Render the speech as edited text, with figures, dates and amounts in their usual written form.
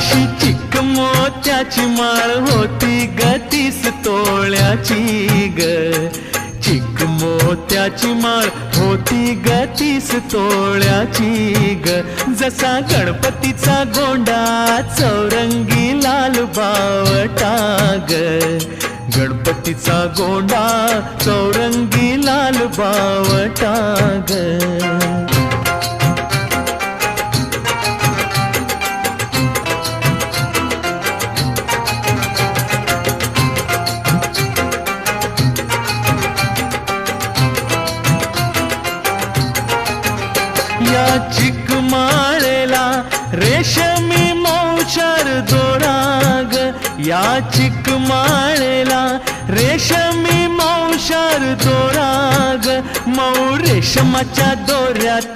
अशी चिक मोत्याची माळ होती ग 30 तोळ्याची ग. चिक मोत्याची माळ होती ग 30 तोळ्याची ग. जसा गणपतीचा गोंडा चौरंगी लाल बावटा ग. गणपतीचा गोंडा चौरंगी लाल बावटा ग. या चिक माळेला रेशमी मौचार दोरा ग. या चिक माळेला रेशमी मौचार दोरा ग. मऊ रेशमाच्या दोऱ्यात